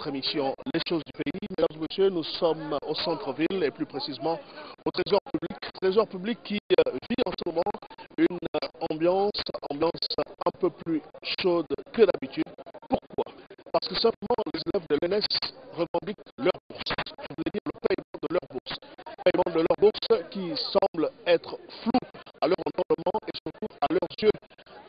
votre émission Les choses du pays. Mesdames et messieurs, nous sommes au centre-ville et plus précisément au Trésor public. Trésor public qui vit en ce moment une ambiance un peu plus chaude que d'habitude. Pourquoi? Parce que simplement les élèves de l'ENS revendiquent leur bourse. Je voulais dire le paiement de leur bourse. Le paiement de leur bourse qui semble être flou à leur entendement et surtout à leurs yeux.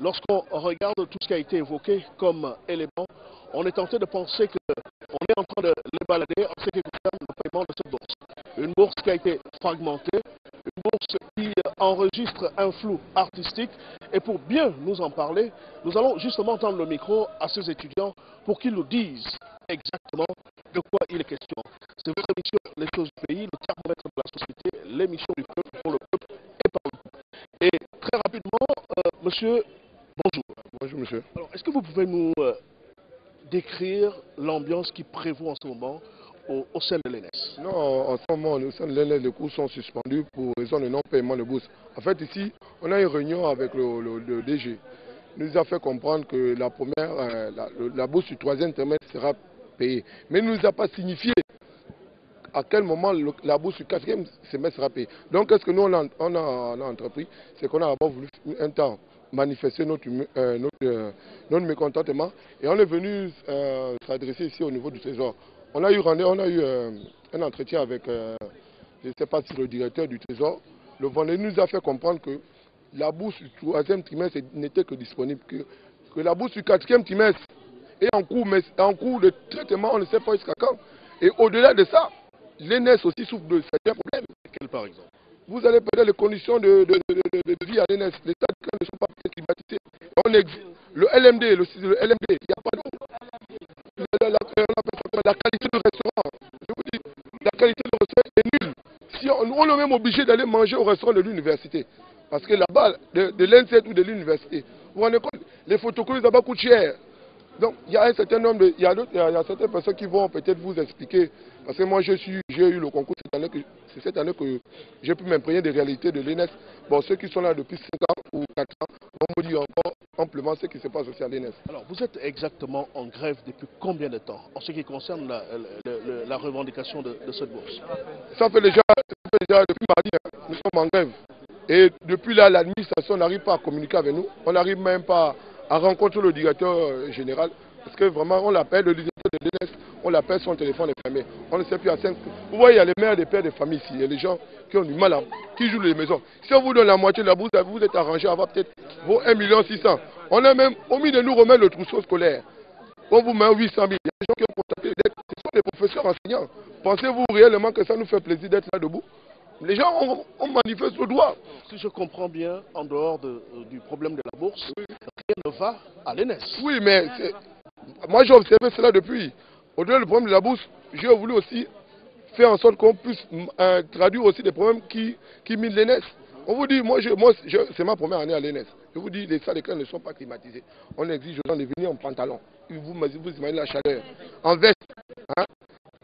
Lorsqu'on regarde tout ce qui a été évoqué comme élément, on est tenté de penser qu'on est en train de les balader en ce qui concerne le paiement de cette bourse. Une bourse qui a été fragmentée, une bourse qui enregistre un flou artistique. Et pour bien nous en parler, nous allons justement tendre le micro à ces étudiants pour qu'ils nous disent exactement de quoi il est question. C'est votre émission Les choses du pays, le thermomètre de la société, l'émission du peuple pour le peuple et par le peuple. Et très rapidement, monsieur, bonjour. Bonjour monsieur. Alors, est-ce que vous pouvez nous décrire l'ambiance qui prévaut en ce moment au sein de l'ENS? Non, en ce moment, au sein de l'ENS, les cours sont suspendus pour raison de non-paiement de bourse. En fait, ici, on a une réunion avec le DG. Il nous a fait comprendre que la bourse du troisième trimestre sera payée. Mais il ne nous a pas signifié à quel moment la bourse du quatrième semestre sera payée. Donc, qu'est-ce que nous, on a entrepris? C'est qu'on a d'abord voulu un temps manifester notre mécontentement et on est venu s'adresser ici au niveau du Trésor. On a eu un entretien avec, je ne sais pas si le directeur du Trésor, le vendredi nous a fait comprendre que la bourse du troisième trimestre n'était que disponible, que la bourse du quatrième trimestre est en cours, mais en cours de traitement, on ne sait pas jusqu'à quand. Et au-delà de ça, l'ENS aussi souffre de certains problèmes. Quel par exemple? Vous allez perdre les conditions de vie à l'ENS. Les stades ne sont pas climatisés. On exige le LMD, il n'y a pas d'eau. La qualité du restaurant, je vous dis, la qualité du restaurant est nulle. Si on est même obligé d'aller manger au restaurant de l'université. Parce que là-bas, de l'INSET ou de l'université, vous vous rendez compte, les photocopies là-bas coûtent cher. Donc il y a un certain nombre il y a certaines personnes qui vont peut-être vous expliquer. Parce que moi j'ai eu le concours c'est cette année que j'ai pu m'imprégner des réalités de l'ENS. Bon, ceux qui sont là depuis 5 ans ou 4 ans vont me dire encore amplement ce qui se passe aussi à l'ENS. Alors vous êtes exactement en grève depuis combien de temps en ce qui concerne la revendication de cette bourse? Ça fait déjà depuis mardi, nous sommes en grève. Et depuis là, l'administration n'arrive pas à communiquer avec nous. On n'arrive même pas à rencontrer le directeur général. Parce que vraiment, on l'appelle, le directeur de l'ENS, on l'appelle, son téléphone est fermé. On ne sait plus à 5. Vous voyez, il y a les mères, les pères de famille ici. Il y a les gens qui ont du mal, qui jouent les maisons. Si on vous donne la moitié de la bourse, vous êtes arrangé à avoir peut-être vos 1 600 000. On a même omis de nous remettre le trousseau scolaire. On vous met 800 000. Il y a des gens qui ont contacté. Ce sont des professeurs enseignants. Pensez-vous réellement que ça nous fait plaisir d'être là debout? Les gens ont manifesté au doigt. Si je comprends bien, en dehors du problème de la bourse, rien ne va à l'ENS. Oui, mais moi j'ai observé cela depuis. Au-delà du problème de la bourse, j'ai voulu aussi faire en sorte qu'on puisse traduire aussi des problèmes qui minent l'ENS. On vous dit, c'est ma première année à l'ENS. Je vous dis, les salles d'école ne sont pas climatisées. On exige aux gens de venir en pantalon. Vous imaginez la chaleur. En veste. Hein?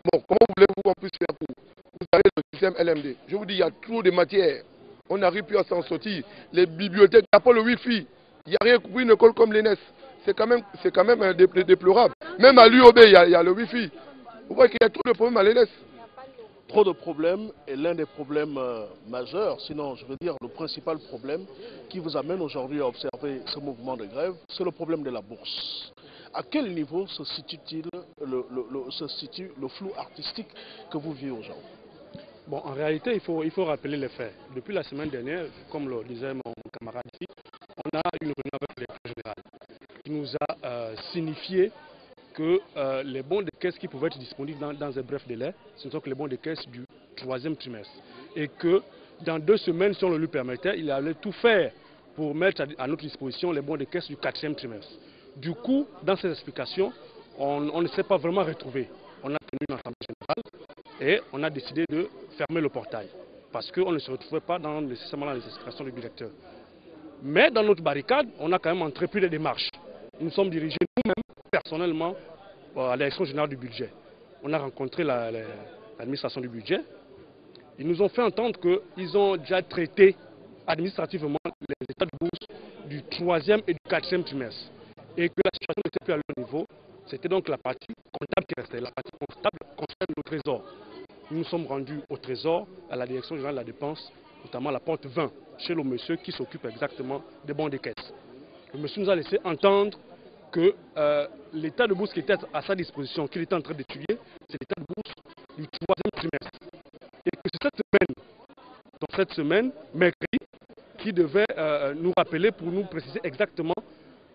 Bon, comment voulez-vous qu'on puisse faire pour vous avez le système LMD? Je vous dis, il y a trop de matières. On n'arrive plus à s'en sortir. Les bibliothèques, il n'y a pas le Wi-Fi. Il n'y a rien pour une école comme l'ENS. C'est quand même déplorable. Même à l'UOB, il y a le Wi-Fi. Vous voyez qu'il y a trop de problèmes à l'ENS. Trop de problèmes et l'un des problèmes majeurs, sinon je veux dire le principal problème qui vous amène aujourd'hui à observer ce mouvement de grève, c'est le problème de la bourse. À quel niveau se situe le flou artistique que vous vivez aujourd'hui? Bon, en réalité, il faut rappeler les faits. Depuis la semaine dernière, comme le disait mon camarade ici, on a une réunion avec le directeur général qui nous a signifié que les bons de caisse qui pouvaient être disponibles dans un bref délai, ce ne sont que les bons de caisse du troisième trimestre. Et que dans 2 semaines, si on le lui permettait, il allait tout faire pour mettre à notre disposition les bons de caisse du quatrième trimestre. Du coup, dans ces explications, on ne s'est pas vraiment retrouvé. On a tenu une assemblée générale et on a décidé de fermer le portail. Parce qu'on ne se retrouvait pas nécessairement dans les explications du directeur. Mais dans notre barricade, on a quand même entrepris des démarches. Nous sommes dirigés nous-mêmes, personnellement, à la direction générale du budget. On a rencontré l'administration du budget. Ils nous ont fait entendre qu'ils ont déjà traité administrativement les états de bourse du 3e et du 4e trimestre. Et que la situation n'était plus à leur niveau. C'était donc la partie comptable qui restait. La partie comptable concerne le trésor. Nous nous sommes rendus au trésor, à la direction générale de la dépense, notamment à la porte 20, chez le monsieur qui s'occupe exactement des bons des caisses. Le monsieur nous a laissé entendre que l'état de bourse qui était à sa disposition, qu'il était en train d'étudier, c'est l'état de bourse du 3e trimestre. Et que c'est cette semaine, mercredi, qui devait nous rappeler pour nous préciser exactement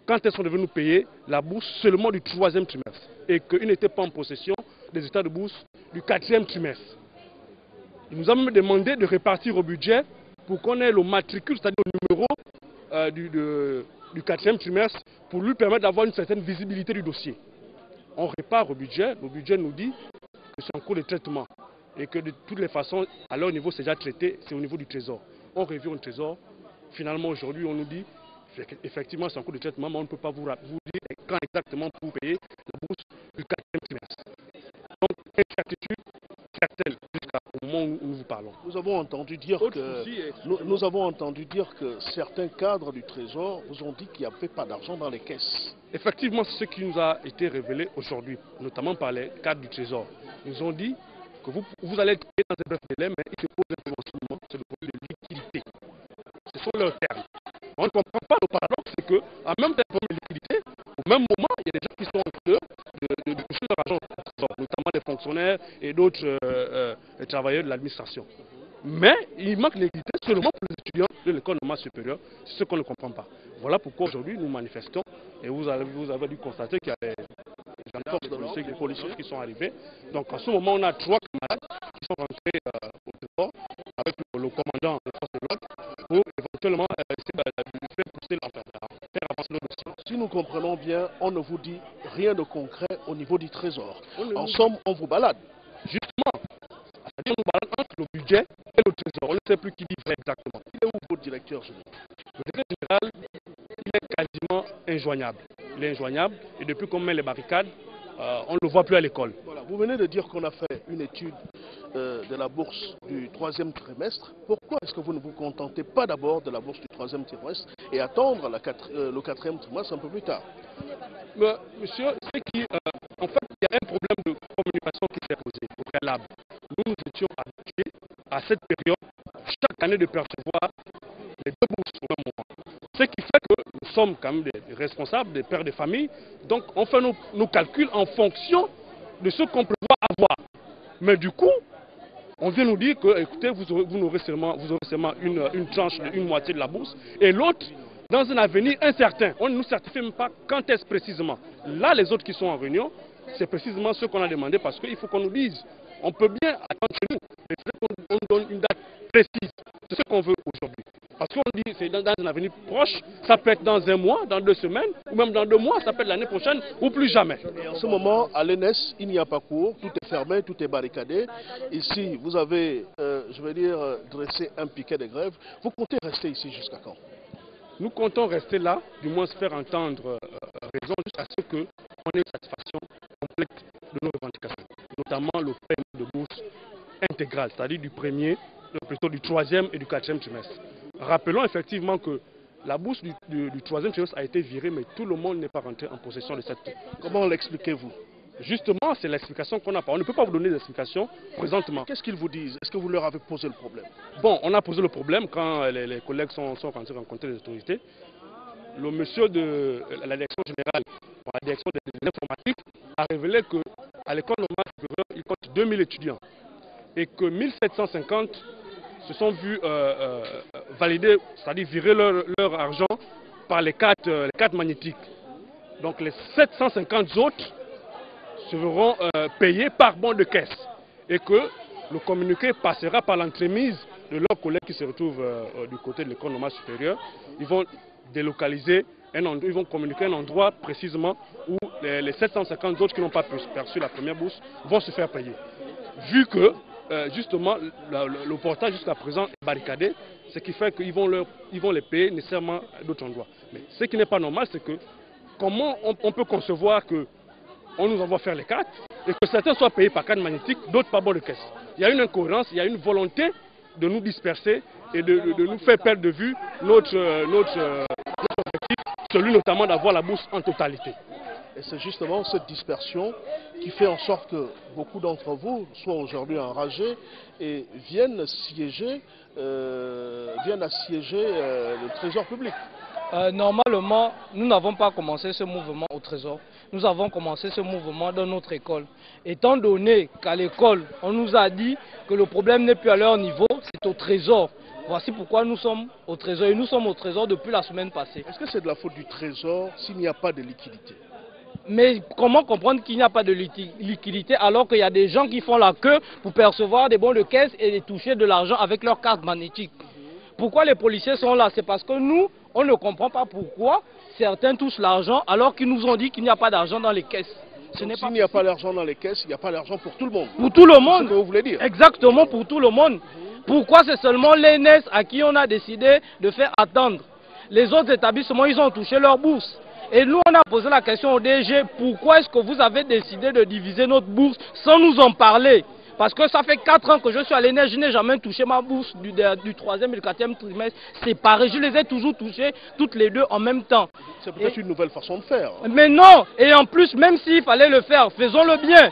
quand est-ce qu'on devait nous payer la bourse seulement du 3e trimestre. Et qu'il n'était pas en possession des états de bourse du 4e trimestre. Il nous a même demandé de répartir au budget pour qu'on ait le matricule, c'est-à-dire le numéro du 4e trimestre, pour lui permettre d'avoir une certaine visibilité du dossier. On répare au budget, le budget nous dit que c'est en cours de traitement et que de toutes les façons, à leur niveau, c'est déjà traité, c'est au niveau du trésor. On revient au trésor, finalement aujourd'hui on nous dit effectivement c'est en cours de traitement, mais on ne peut pas vous dire quand exactement pour payer la bourse du 4e trimestre. Donc, incertitude certaine jusqu'au moment où nous vous parlons. Nous avons entendu dire que certains cadres du Trésor vous ont dit qu'il n'y avait pas d'argent dans les caisses. Effectivement, c'est ce qui nous a été révélé aujourd'hui, notamment par les cadres du Trésor. Ils nous ont dit que vous allez être payé dans un bref délai, mais il se pose un problème en ce moment, c'est le problème de liquidité. Ce sont leurs termes. On ne comprend pas le paradoxe, c'est qu'en même temps de liquidité, au même moment, il y a des gens qui sont en train de toucher leur argent, notamment des fonctionnaires et d'autres travailleurs de l'administration. Mais il manque de liquidité seulement pour les étudiants de l'école normale supérieure, c'est ce qu'on ne comprend pas. Voilà pourquoi aujourd'hui nous manifestons et vous avez dû constater qu'il y a des policiers qui sont arrivés. Donc en ce moment, on a 3 camarades qui sont rentrés au trésor avec le commandant de force de l'ordre pour éventuellement essayer de faire pousser faire avancer le dossier. Si nous comprenons bien, on ne vous dit rien de concret au niveau du Trésor. En somme, on vous balade. Justement, c'est-à-dire on nous balade entre le budget et le Trésor. On ne sait plus qui dit vrai exactement. Il est où votre directeur général? Le directeur général, il est quasiment injoignable. Il est injoignable et depuis qu'on met les barricades, on ne le voit plus à l'école. Voilà. Vous venez de dire qu'on a fait une étude de la bourse du 3e trimestre. Pourquoi est-ce que vous ne vous contentez pas d'abord de la bourse du 3e trimestre et attendre le 4e trimestre un peu plus tard? Monsieur, c'est en fait, il y a un problème de communication qui s'est posé au préalable. Nous étions habitués à cette période, chaque année, de percevoir les 2 bourses au même moment. Ce qui fait que nous sommes quand même des responsables, des pères de famille, donc on fait nos calculs en fonction de ce qu'on prévoit avoir. Mais du coup, on vient nous dire que, écoutez, vous aurez seulement une tranche, une moitié de la bourse, et l'autre, dans un avenir incertain. On ne nous certifie même pas quand est-ce précisément. Là, les autres qui sont en réunion, c'est précisément ce qu'on a demandé parce qu'il faut qu'on nous dise. On peut bien attendre chez nous, mais il faut qu'on nous donne une date précise. C'est ce qu'on veut aujourd'hui. Parce qu'on dit c'est dans un avenir proche, ça peut être dans 1 mois, dans 2 semaines, ou même dans 2 mois, ça peut être l'année prochaine, ou plus jamais. Et en ce moment, à l'ENS, il n'y a pas cours, tout est fermé, tout est barricadé. Ici, vous avez, je vais dire, dressé un piquet de grève. Vous comptez rester ici jusqu'à quand? Nous comptons rester là, du moins se faire entendre raison, jusqu'à ce qu'on ait une satisfaction complète de nos revendications, notamment le paiement de bourse intégrale, c'est-à-dire du 1er, plutôt du 3e et du 4e trimestre. Rappelons effectivement que la bourse du 3e trimestre a été virée, mais tout le monde n'est pas rentré en possession de cette. Comment l'expliquez-vous? Justement, c'est l'explication qu'on n'a pas. On ne peut pas vous donner d'explication présentement. Qu'est-ce qu'ils vous disent? Est-ce que vous leur avez posé le problème? Bon, on a posé le problème quand les collègues sont rencontrés les autorités. Le monsieur de la direction générale, la direction des informatiques, a révélé qu'à l'école normale supérieure, il compte 2000 étudiants. Et que 1750 se sont vus valider, c'est-à-dire virer leur argent par les cartes magnétiques. Donc les 750 autres se verront payés par bon de caisse. Et que le communiqué passera par l'entremise de leurs collègues qui se retrouvent du côté de l'école normale supérieure. Ils vont délocaliser ils vont communiquer un endroit précisément où les 750 autres qui n'ont pas perçu la première bourse vont se faire payer. Vu que justement le portage jusqu'à présent est barricadé, ce qui fait qu'ils vont les payer nécessairement d'autres endroits. Mais ce qui n'est pas normal, c'est que comment on peut concevoir qu'on nous envoie faire les cartes et que certains soient payés par carte magnétique, d'autres par bon de caisse. Il y a une incohérence, il y a une volonté de nous disperser et de nous faire perdre de vue notre objectif, celui notamment d'avoir la bourse en totalité. Et c'est justement cette dispersion qui fait en sorte que beaucoup d'entre vous soient aujourd'hui enragés et viennent assiéger le trésor public. Normalement, nous n'avons pas commencé ce mouvement au Trésor. Nous avons commencé ce mouvement dans notre école. Étant donné qu'à l'école, on nous a dit que le problème n'est plus à leur niveau, c'est au Trésor. Voici pourquoi nous sommes au Trésor. Et nous sommes au Trésor depuis la semaine passée. Est-ce que c'est de la faute du Trésor s'il n'y a pas de liquidité? Mais comment comprendre qu'il n'y a pas de liquidité alors qu'il y a des gens qui font la queue pour percevoir des bons de caisse et toucher de l'argent avec leur carte magnétique? Pourquoi les policiers sont là? C'est parce que nous, on ne comprend pas pourquoi certains touchent l'argent alors qu'ils nous ont dit qu'il n'y a pas d'argent dans les caisses. S'il n'y a pas d'argent dans les caisses, il n'y a pas d'argent pour tout le monde. Pour tout le monde. C'est ce que vous voulez dire. Exactement, pour tout le monde. Pourquoi c'est seulement l'ENS à qui on a décidé de faire attendre? Les autres établissements, ils ont touché leur bourse. Et nous, on a posé la question au DG, pourquoi est-ce que vous avez décidé de diviser notre bourse sans nous en parler? Parce que ça fait 4 ans que je suis à l'ENS, je n'ai jamais touché ma bourse du 3e et du 4e trimestre séparés. Je les ai toujours touchées toutes les deux en même temps. C'est peut-être une nouvelle façon de faire. Mais non, et en plus, même s'il fallait le faire, faisons-le bien.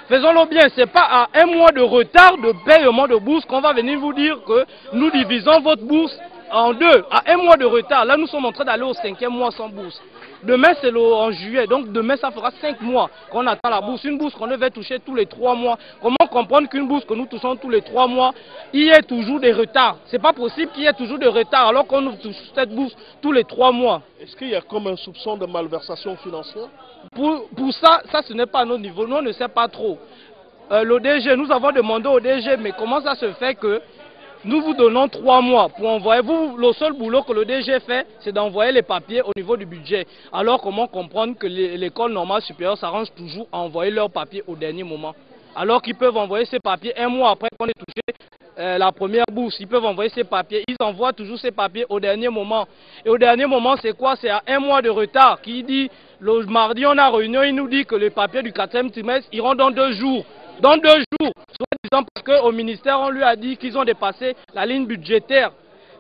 Faisons-le bien, ce n'est pas à un mois de retard de paiement de bourse qu'on va venir vous dire que nous divisons votre bourse en deux. À un mois de retard, là nous sommes en train d'aller au 5e mois sans bourse. Demain c'est en juillet, donc demain ça fera 5 mois qu'on attend la bourse. Une bourse qu'on devait toucher tous les 3 mois. Comment comprendre qu'une bourse que nous touchons tous les 3 mois, il y ait toujours des retards? C'est pas possible qu'il y ait toujours des retards alors qu'on nous touche cette bourse tous les 3 mois. Est-ce qu'il y a comme un soupçon de malversation financière? Pour ça ce n'est pas à notre niveau, nous on ne sait pas trop. L'ODG, nous avons demandé au DG, mais comment ça se fait que nous vous donnons 3 mois pour envoyer, le seul boulot que le DG fait, c'est d'envoyer les papiers au niveau du budget. Alors comment comprendre que l'école normale supérieure s'arrange toujours à envoyer leurs papiers au dernier moment? Alors qu'ils peuvent envoyer ces papiers un mois après qu'on ait touché la première bourse, ils peuvent envoyer ces papiers, ils envoient toujours ces papiers au dernier moment. Et au dernier moment, c'est quoi? C'est à un mois de retard. Qui dit, le mardi on a réunion, il nous dit que les papiers du 4e trimestre iront dans 2 jours. Dans 2 jours, soi-disant parce qu'au ministère, on lui a dit qu'ils ont dépassé la ligne budgétaire.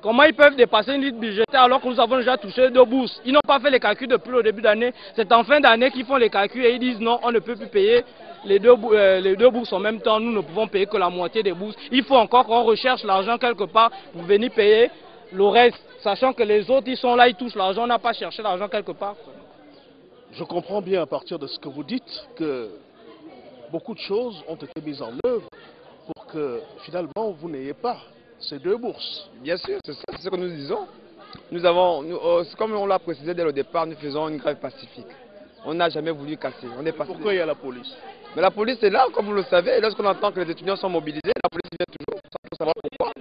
Comment ils peuvent dépasser une ligne budgétaire alors que nous avons déjà touché 2 bourses? Ils n'ont pas fait les calculs depuis le début d'année. C'est en fin d'année qu'ils font les calculs et ils disent non, on ne peut plus payer les deux bourses en même temps. Nous ne pouvons payer que la moitié des bourses. Il faut encore qu'on recherche l'argent quelque part pour venir payer le reste. Sachant que les autres, ils sont là, ils touchent l'argent. On n'a pas cherché l'argent quelque part. Je comprends bien à partir de ce que vous dites que beaucoup de choses ont été mises en œuvre pour que finalement vous n'ayez pas ces 2 bourses. Bien sûr, c'est ça, c'est ce que nous disons. Comme on l'a précisé dès le départ, nous faisons une grève pacifique. On n'a jamais voulu casser. Pourquoi il y a la police? Mais la police est là, comme vous le savez, et lorsqu'on entend que les étudiants sont mobilisés, la police vient toujours, sans savoir pourquoi.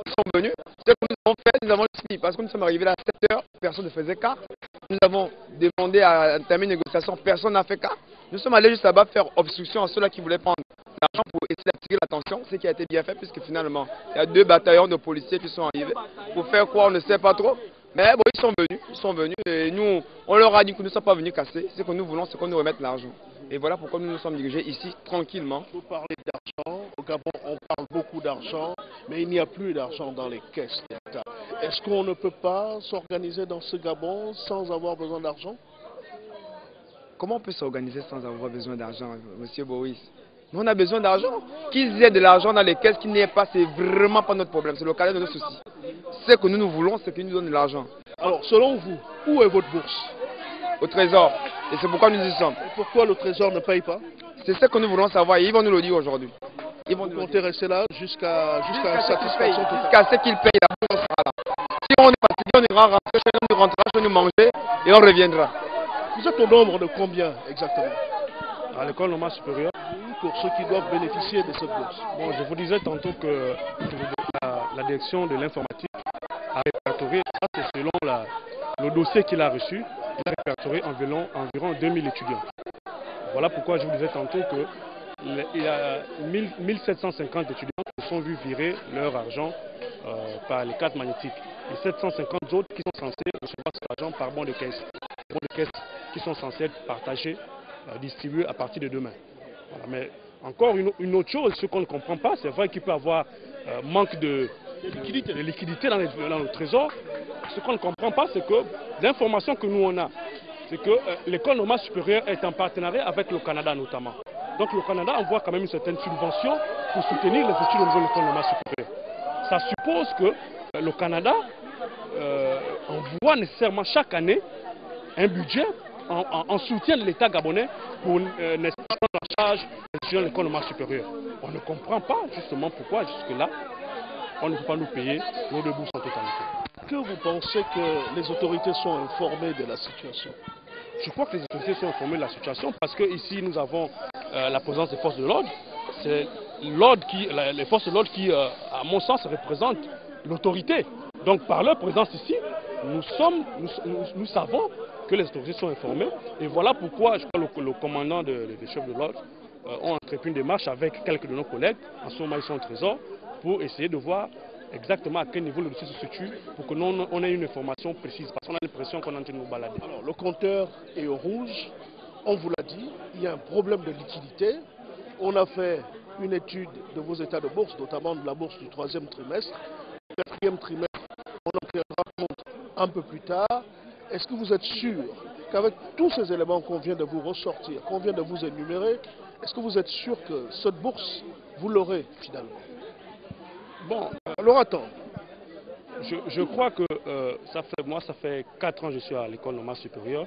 Ils sont venus. Ce que nous avons fait, nous avons suivi, parce que nous sommes arrivés là à 7 h, personne ne faisait cas. Nous avons demandé à entamer une négociation, personne n'a fait cas. Nous sommes allés juste là-bas faire obstruction à ceux-là qui voulaient prendre l'argent pour essayer d'attirer l'attention, ce qui a été bien fait, puisque finalement, il y a 2 bataillons de policiers qui sont arrivés. Pour faire quoi, on ne sait pas trop. Mais bon, ils sont venus et nous, on leur a dit que nous ne sommes pas venus casser. Ce que nous voulons, c'est qu'on nous remette l'argent. Et voilà pourquoi nous nous sommes dirigés ici, tranquillement. Vous parlez d'argent, au Gabon on parle beaucoup d'argent, mais il n'y a plus d'argent dans les caisses d'État. Est-ce qu'on ne peut pas s'organiser dans ce Gabon sans avoir besoin d'argent? Comment on peut s'organiser sans avoir besoin d'argent, monsieur Boris? Nous, on a besoin d'argent. Qu'ils aient de l'argent dans les caisses, qu'il n'y ait pas, c'est vraiment pas notre problème. C'est le cas de nos soucis. Ce que nous voulons, c'est qu'ils nous donnent de l'argent. Alors, selon vous, où est votre bourse? Au Trésor. Et c'est pourquoi nous y sommes. Et pourquoi le Trésor ne paye pas? C'est ce que nous voulons savoir et ils vont nous le dire aujourd'hui. Ils vont nous rester là jusqu'à satisfaction. Jusqu'à ce qu'ils payent, la bourse sera là. Si on est fatigué, on ira rentrer chez nous, on rentrera chez nous manger et on reviendra. Vous êtes au nombre de combien exactement? À l'école normale supérieure. Pour ceux qui doivent bénéficier de cette bourse. Bon, je vous disais tantôt que la direction de l'informatique a répertorié, ça c'est selon le dossier qu'il a reçu, il a répertorié environ 2000 étudiants. Voilà pourquoi je vous disais tantôt qu'il y a 1750 étudiants qui se sont vus virer leur argent par les cartes magnétiques. Et 750 autres qui sont censés recevoir cet argent par bon de caisse. Bons de caisse qui sont censés être partagés, distribués à partir de demain. Voilà, mais encore une autre chose, ce qu'on ne comprend pas, c'est vrai qu'il peut y avoir manque de liquidité dans le trésor. Ce qu'on ne comprend pas, c'est que l'information que nous on a, c'est que l'école normale supérieure est en partenariat avec le Canada notamment. Donc le Canada envoie quand même une certaine subvention pour soutenir les études au niveau de l'école normale supérieure. Ça suppose que le Canada envoie nécessairement chaque année un budget en soutien de l'État gabonais pour prendre en charge les étudiants de l'école normale supérieure. On ne comprend pas justement pourquoi jusque-là on ne peut pas nous payer nos deux bourses en totalité. Que vous pensez que les autorités sont informées de la situation? Je crois que les autorités sont informées de la situation parce qu'ici nous avons la présence des forces de l'ordre. C'est les forces de l'ordre qui, à mon sens, représentent l'autorité. Donc par leur présence ici, nous savons que les autorités sont informées. Et voilà pourquoi je crois que le commandant des chefs de l'ordre ont entrepris une démarche avec quelques de nos collègues. En ce moment, ils sont au trésor pour essayer de voir exactement à quel niveau le dossier se situe pour que nous on ait une information précise. Parce qu'on a l'impression qu'on est en train de nous balader. Alors, le compteur est au rouge. On vous l'a dit, il y a un problème de liquidité. On a fait une étude de vos états de bourse, notamment de la bourse du 3e trimestre. Le 4e trimestre, on en tiendra compte un peu plus tard. Est-ce que vous êtes sûr qu'avec tous ces éléments qu'on vient de vous ressortir, qu'on vient de vous énumérer, est-ce que vous êtes sûr que cette bourse, vous l'aurez finalement? Bon, alors attends. Je crois que ça fait 4 ans que je suis à l'école normale supérieure.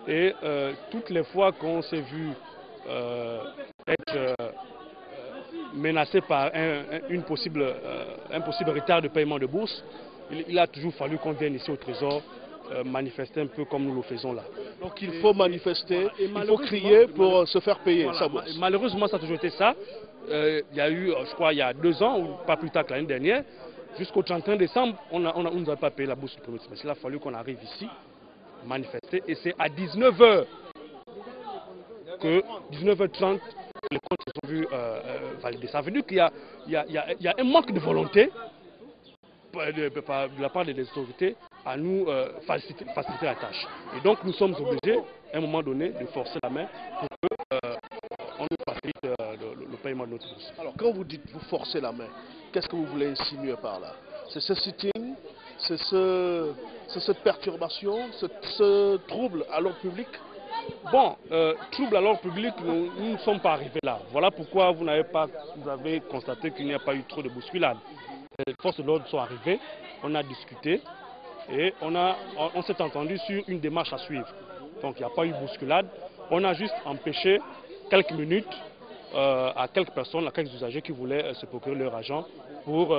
Et toutes les fois qu'on s'est vu être menacé par un possible retard de paiement de bourse, il a toujours fallu qu'on vienne ici au Trésor manifester un peu comme nous le faisons là. Donc il faut manifester, il faut crier pour se faire payer sa bourse. Malheureusement, ça a toujours été ça. Il y a eu, je crois, il y a 2 ans, ou pas plus tard que l'année dernière, jusqu'au 31 décembre, on ne nous a pas payé la bourse du premier trimestre. Il a fallu qu'on arrive ici, manifester, et c'est à 19h que 19h30 les comptes se sont vus validés. Ça veut dire qu'il y a un manque de volonté de la part des autorités à nous faciliter la tâche. Et donc nous sommes obligés, à un moment donné, de forcer la main pour qu'on nous facilite le paiement de notre bourse. Alors quand vous dites vous forcez la main, qu'est-ce que vous voulez insinuer par là? C'est ce sitting, c'est cette perturbation, ce trouble à l'ordre public? Bon, trouble à l'ordre public, nous ne sommes pas arrivés là. Voilà pourquoi vous avez constaté qu'il n'y a pas eu trop de bousculades. Les forces de l'ordre sont arrivées, on a discuté et on s'est entendu sur une démarche à suivre. Donc il n'y a pas eu de bousculade. On a juste empêché quelques minutes à quelques personnes, à quelques usagers qui voulaient se procurer leur argent pour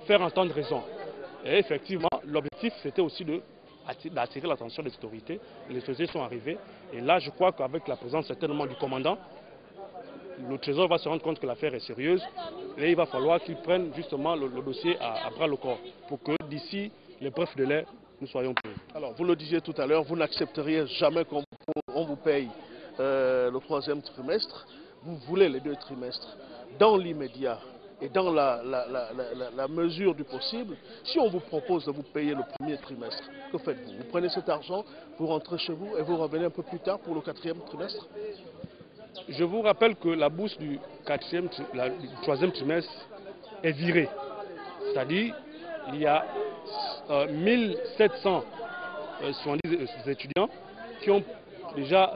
faire entendre raison. Et effectivement, l'objectif c'était aussi d'attirer l'attention des autorités. Les autorités sont arrivées et là je crois qu'avec la présence certainement du commandant, le Trésor va se rendre compte que l'affaire est sérieuse et il va falloir qu'il prenne justement le dossier à bras le corps pour que d'ici les brefs délais, nous soyons payés. Alors vous le disiez tout à l'heure, vous n'accepteriez jamais qu'on vous paye le 3e trimestre. Vous voulez les 2 trimestres. Dans l'immédiat et dans la mesure du possible, si on vous propose de vous payer le 1er trimestre, que faites-vous? Vous prenez cet argent, vous rentrez chez vous et vous revenez un peu plus tard pour le 4e trimestre? Je vous rappelle que la bourse du 3e trimestre est virée. C'est-à-dire il y a 1700 étudiants qui ont déjà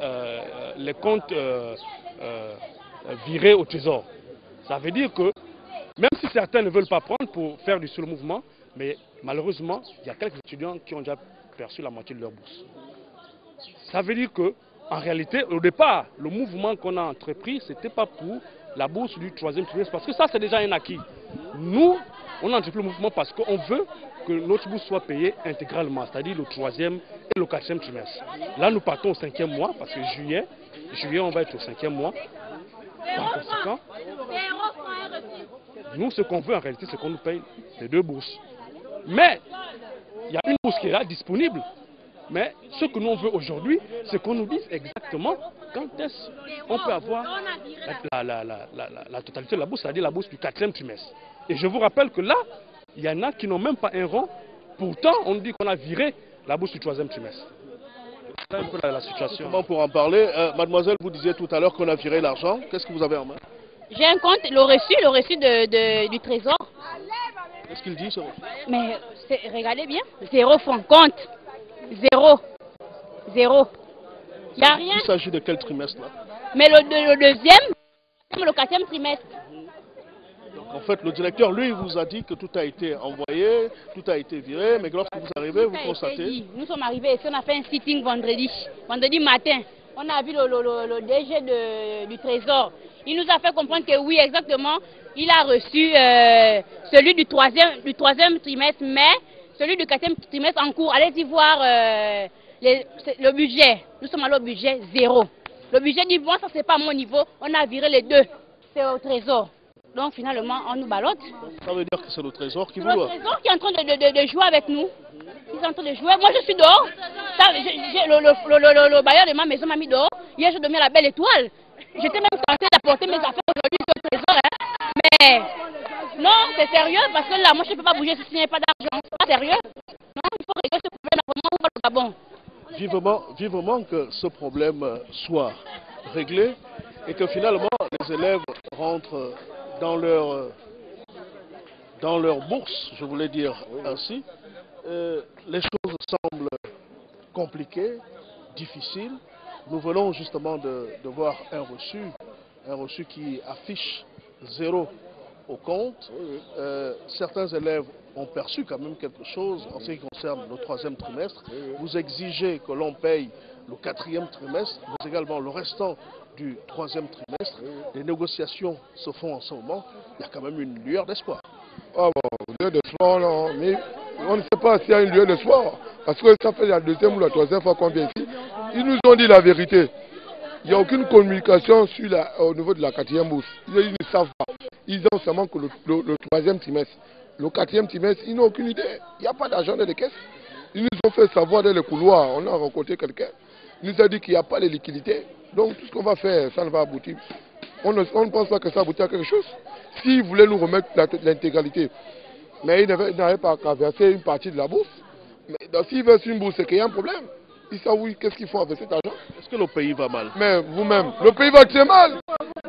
les comptes virés au Trésor. Ça veut dire que même si certains ne veulent pas prendre pour faire du seul mouvement, mais malheureusement, il y a quelques étudiants qui ont déjà perçu la moitié de leur bourse. Ça veut dire que en réalité, au départ, le mouvement qu'on a entrepris, ce n'était pas pour la bourse du 3e trimestre, parce que ça, c'est déjà un acquis. Nous, on a entrepris le mouvement parce qu'on veut que notre bourse soit payée intégralement, c'est-à-dire le 3e et le 4e trimestre. Là, nous partons au 5e mois, parce que juillet, on va être au 5e mois. Par conséquent, nous, ce qu'on veut en réalité, c'est qu'on nous paye les 2 bourses. Mais, il y a une bourse qui est là, disponible. Mais ce que nous on veut aujourd'hui, c'est qu'on nous dise exactement quand est-ce qu'on peut avoir la totalité de la bourse, c'est-à-dire la bourse du 4e trimestre. Et je vous rappelle que là, il y en a qui n'ont même pas un rond. Pourtant, on dit qu'on a viré la bourse du 3e trimestre. C'est un peu la situation. Pour en parler, mademoiselle, vous disiez tout à l'heure qu'on a viré l'argent. Qu'est-ce que vous avez en main? J'ai un compte, le reçu du Trésor. Qu'est-ce qu'il dit, ce reçu? Mais regardez bien, 0 francs, compte. 0. Il n'y a rien. Il s'agit de quel trimestre là? Mais le deuxième, le quatrième trimestre. En fait, le directeur, lui, vous a dit que tout a été envoyé, tout a été viré, mais lorsque vous arrivez, vous constatez... Nous sommes arrivés ici, on a fait un sitting vendredi matin. On a vu le DG du Trésor. Il nous a fait comprendre que oui, exactement, il a reçu celui du troisième trimestre, mais celui du quatrième trimestre en cours. Allez-y voir le budget. Nous sommes allés au budget 0. Le budget dit, bon, ça c'est pas à mon niveau, on a viré les deux. C'est au Trésor. Donc finalement, on nous ballotte. Ça veut dire que c'est le Trésor qui vous doit. doit. Le Trésor qui est en train de jouer avec nous. Ils sont en train de jouer. Moi, je suis dehors. Le bailleur de ma maison m'a mis dehors. Hier, je dormais à la Belle Étoile. J'étais même tentée d'apporter mes affaires aujourd'hui au Trésor. Hein. Mais non, c'est sérieux parce que là, moi, je ne peux pas bouger si n'y a pas d'argent. C'est pas sérieux. Non, il faut régler ce problème avant où va le Gabon. Vivement que ce problème soit réglé et que finalement les élèves rentrent dans leur bourse, je voulais dire ainsi. Les choses semblent compliquées, difficiles. Nous venons justement de voir un reçu qui affiche 0 au compte. Certains élèves ont perçu quand même quelque chose en ce qui concerne le troisième trimestre. Vous exigez que l'on paye le quatrième trimestre, mais également le restant du troisième trimestre. Les négociations se font en ce moment. Il y a quand même une lueur d'espoir. Ah bon, lueur d'espoir, non, mais on ne sait pas s'il y a une lueur d'espoir. Parce que ça fait la deuxième ou la troisième fois qu'on vient ici. Ils nous ont dit la vérité. Il n'y a aucune communication au niveau de la quatrième bourse. Ils ne savent pas. Ils ont seulement que le troisième trimestre. Le quatrième trimestre, ils n'ont aucune idée. Il n'y a pas d'argent dans les caisses. Ils nous ont fait savoir dans les couloirs. On a rencontré quelqu'un. Il nous a dit qu'il n'y a pas de liquidité. Donc tout ce qu'on va faire, ça ne va aboutir. On ne pense pas que ça aboutit à quelque chose. S'ils voulaient nous remettre l'intégralité, mais ils n'avaient pas qu'à verser une partie de la bourse. Mais s'ils versent une bourse, c'est qu'il y a un problème. Ils savent oui, qu'est-ce qu'ils font avec cet argent. Est-ce que le pays va mal? Mais vous-même, le pays va très mal.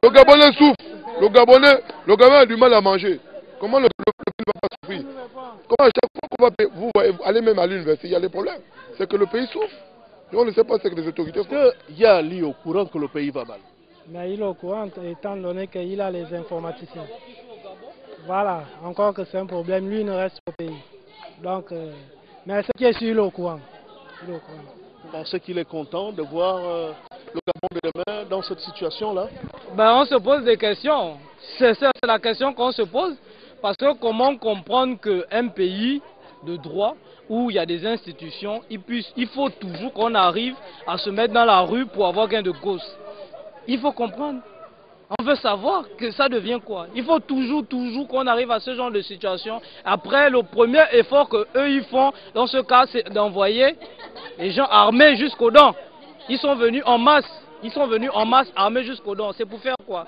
Le Gabonais souffre. Le Gabonais a du mal à manger. Comment le pays ne va pas souffrir? Comment à chaque fois qu'on va payer, vous allez même à l'université, il y a des problèmes. C'est que le pays souffre. Et on ne sait pas ce que les autorités font. Est-ce qu'il y a lui au courant que le pays va mal? Mais il est au courant étant donné qu'il a les informaticiens. Voilà, encore que c'est un problème, lui il ne reste pas au pays. Donc, mais ce qui est sûr, il est au courant. Il est au courant. Vous pensez qu'il est content de voir le Gabon de demain dans cette situation-là? Ben, on se pose des questions. C'est la question qu'on se pose. Parce que comment comprendre qu'un pays de droit, où il y a des institutions, il faut toujours qu'on arrive à se mettre dans la rue pour avoir gain de cause. Il faut comprendre. On veut savoir que ça devient quoi. Il faut toujours qu'on arrive à ce genre de situation. Après, le premier effort qu'eux ils font, dans ce cas, c'est d'envoyer les gens armés jusqu'aux dents. Ils sont venus en masse. Ils sont venus en masse armés jusqu'aux dents. C'est pour faire quoi?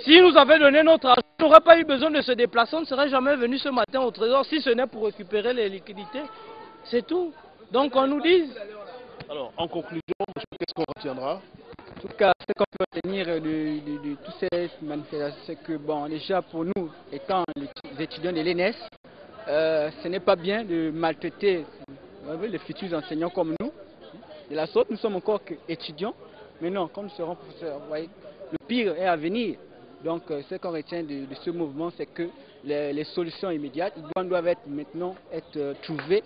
S'ils nous avaient donné notre argent, on n'aurait pas eu besoin de se déplacer. On ne serait jamais venu ce matin au Trésor si ce n'est pour récupérer les liquidités. C'est tout. Donc on nous dise. Alors, en conclusion, qu'est-ce qu'on retiendra? En tout cas, ce qu'on peut retenir de toutes ces manifestations, c'est que, bon, déjà pour nous, étant les étudiants de l'ENS, ce n'est pas bien de maltraiter les futurs enseignants comme nous. De la sorte, nous sommes encore étudiants, mais non, comme nous serons professeurs, vous voyez, le pire est à venir. Donc, ce qu'on retient de ce mouvement, c'est que les solutions immédiates doivent être maintenant trouvées.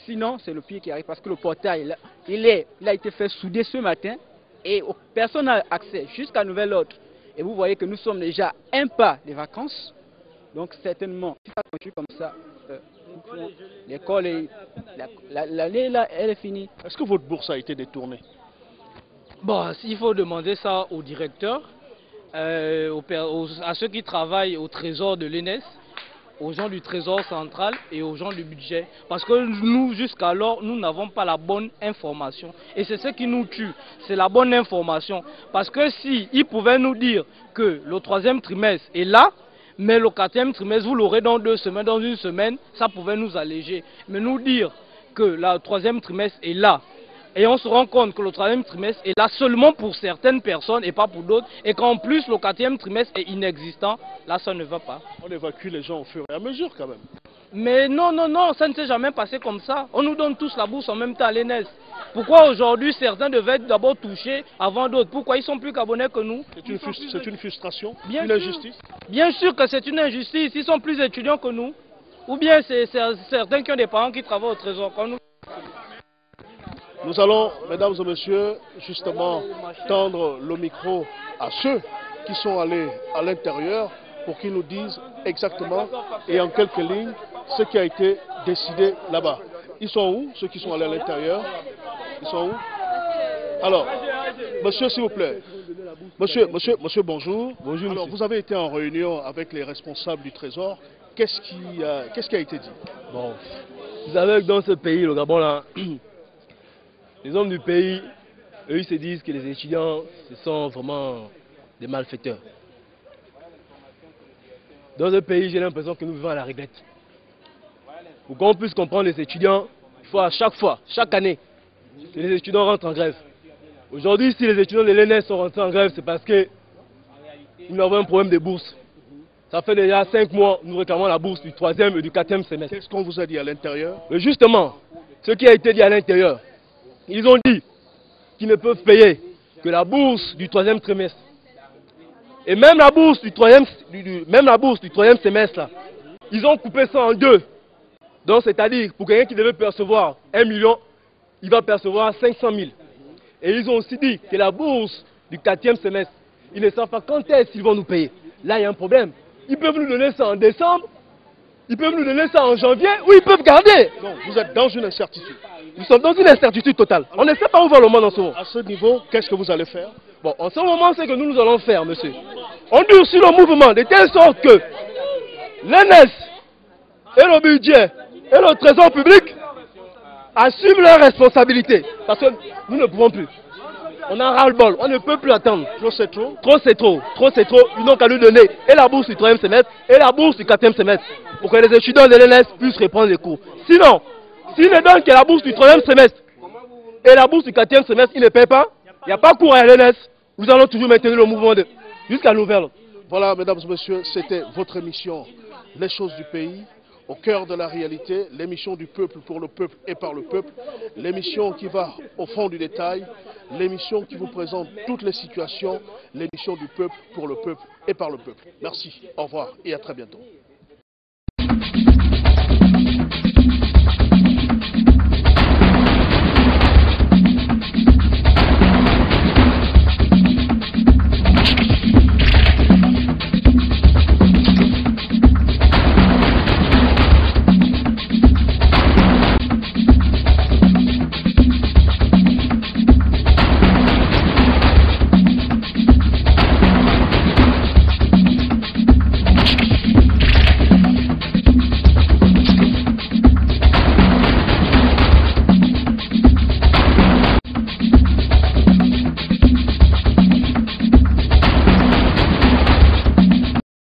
Sinon, c'est le pire qui arrive parce que le portail, il a été fait souder ce matin et personne n'a accès jusqu'à nouvel ordre. Et vous voyez que nous sommes déjà un pas des vacances. Donc, certainement, si ça continue comme ça, l'école, l'année là, elle est finie. Est-ce que votre bourse a été détournée? Bon, il faut demander ça au directeur, à ceux qui travaillent au trésor de l'ENS, aux gens du trésor central et aux gens du budget. Parce que nous, jusqu'alors, nous n'avons pas la bonne information. Et c'est ce qui nous tue, c'est la bonne information. Parce que si ils pouvaient nous dire que le troisième trimestre est là, mais le quatrième trimestre, vous l'aurez dans 2 semaines, dans 1 semaine, ça pouvait nous alléger. Mais nous dire que le troisième trimestre est là, et on se rend compte que le troisième trimestre est là seulement pour certaines personnes et pas pour d'autres, et qu'en plus le quatrième trimestre est inexistant, là ça ne va pas. On évacue les gens au fur et à mesure quand même. Mais non, non, non, ça ne s'est jamais passé comme ça. On nous donne tous la bourse en même temps à l'ENS. Pourquoi aujourd'hui certains devaient être d'abord touchés avant d'autres? Pourquoi ils sont plus qu'abonnés que nous? C'est une frustration, Bien une sûr. injustice. Bien sûr que c'est une injustice. Ils sont plus étudiants que nous. Ou bien c'est certains qui ont des parents qui travaillent au trésor comme nous. Nous allons, mesdames et messieurs, justement tendre le micro à ceux qui sont allés à l'intérieur pour qu'ils nous disent exactement et en quelques lignes ce qui a été décidé là-bas. Ils sont où, ceux qui sont allés à l'intérieur? Ils sont où? Alors, monsieur, s'il vous plaît. Monsieur, bonjour. Bonjour, alors, monsieur. vous avez été en réunion avec les responsables du Trésor. Qu'est-ce qui a été dit? Bon, vous savez que dans ce pays, le Gabon, là, les hommes du pays, eux, ils se disent que les étudiants, ce sont vraiment des malfaiteurs. Dans ce pays, j'ai l'impression que nous vivons à la réglette. Pour qu'on puisse comprendre les étudiants, il faut à chaque fois, chaque année, que les étudiants rentrent en grève. Aujourd'hui, si les étudiants de l'ENS sont rentrés en grève, c'est parce que nous avons un problème de bourse. Ça fait déjà 5 mois, nous réclamons la bourse du 3e et du 4e semestre. Qu'est-ce qu'on vous a dit à l'intérieur? Mais justement, ce qui a été dit à l'intérieur, ils ont dit qu'ils ne peuvent payer que la bourse du 3e trimestre. Et même la bourse du 3e semestre, là, ils ont coupé ça en deux. Donc, c'est-à-dire, pour quelqu'un qui devait percevoir 1 million, il va percevoir 500 000. Et ils ont aussi dit que la bourse du 4e semestre, ils ne savent pas quand est-ce qu'ils vont nous payer. Là, il y a un problème. Ils peuvent nous donner ça en décembre, ils peuvent nous donner ça en janvier, ou ils peuvent garder. Non, vous êtes dans une incertitude. Nous sommes dans une incertitude totale. On ne sait pas où va le monde en ce moment. À ce niveau, qu'est-ce que vous allez faire? Bon, en ce moment, c'est que nous allons faire, monsieur. On durcit le mouvement de telle sorte que l'ENS et le budget et le trésor public assument leurs responsabilités. Parce que nous ne pouvons plus. On a ras-le-bol, on ne peut plus attendre. Trop c'est trop? Trop c'est trop, trop c'est trop. Ils n'ont qu'à nous donner et la bourse du 3e semestre et la bourse du 4e semestre pour que les étudiants de l'ENS puissent reprendre les cours. Sinon, s'ils ne donnent que la bourse du 3e semestre et la bourse du 4e semestre, ils ne paient pas, il n'y a pas cours à l'ENS. Nous allons toujours maintenir le mouvement jusqu'à nouvel. Voilà, mesdames et messieurs, c'était votre émission Les choses du pays, au cœur de la réalité, l'émission du peuple pour le peuple et par le peuple, l'émission qui va au fond du détail, l'émission qui vous présente toutes les situations, l'émission du peuple pour le peuple et par le peuple. Merci, au revoir et à très bientôt.